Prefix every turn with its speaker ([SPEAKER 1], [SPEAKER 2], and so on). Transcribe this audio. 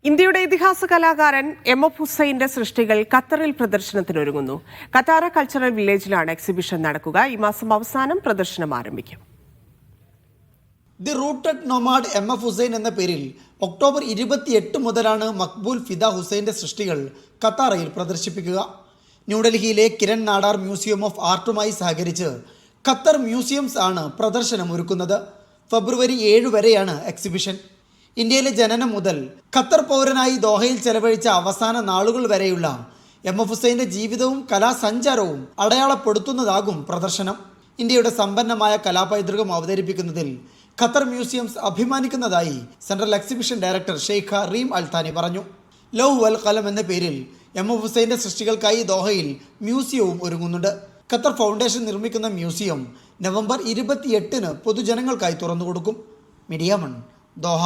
[SPEAKER 1] ഇന്ത്യയുടെ ഇതിഹാസ കലാകാരൻ എഫ് ഹുസൈന്റെ സൃഷ്ടികൾ ഖത്തറിൽ പ്രദർശനത്തിനൊരുങ്ങുന്നു. കത്താര കൾച്ചറൽ വില്ലേജിലാണ് എക്സിബിഷൻ നടക്കുക. ഈ മാസം അവസാനം പ്രദർശനം ആരംഭിക്കും.
[SPEAKER 2] The rooted nomad F Husain എന്ന പേരിൽ ഒക്ടോബർ 28 മുതലാണ് മക്ബൂൽ ഫിദ ഹുസൈന്റെ സൃഷ്ടികൾ ഖത്താറയിൽ പ്രദർശിപ്പിക്കുക. ന്യൂഡൽഹിയിലെ കിരൺ നാടാർ മ്യൂസിയം ഓഫ് ആർട്ടുമായി സഹകരിച്ച് ഖത്തർ മ്യൂസിയംസ് ആണ് പ്രദർശനം ഒരുക്കുന്നത്. ഫെബ്രുവരി 7 വരെയാണ് എക്സിബിഷൻ. ഇന്ത്യയിലെ ജനനം മുതൽ ഖത്തർ പൗരനായി ദോഹയിൽ ചെലവഴിച്ച അവസാന നാളുകൾ വരെയുള്ള എഫ് ഹുസൈന്റെ ജീവിതവും കലാസഞ്ചാരവും അടയാളപ്പെടുത്തുന്നതാകും പ്രദർശനം. ഇന്ത്യയുടെ സമ്പന്നമായ കലാപൈതൃകം അവതരിപ്പിക്കുന്നതിൽ ഖത്തർ മ്യൂസിയംസ് അഭിമാനിക്കുന്നതായി central exhibition director Sheikha Reem Al Thani പറഞ്ഞു. ലൗഹ് വൽ ഖലം എന്ന പേരിൽ എഫ് ഹുസൈന്റെ സൃഷ്ടികൾക്കായി ദോഹയിൽ മ്യൂസിയവും ഒരുങ്ങുന്നുണ്ട്. ഖത്തർ ഫൗണ്ടേഷൻ നിർമ്മിക്കുന്ന മ്യൂസിയം നവംബർ 28 പൊതുജനങ്ങൾക്കായി തുറന്നു കൊടുക്കും. Media 1 Doha.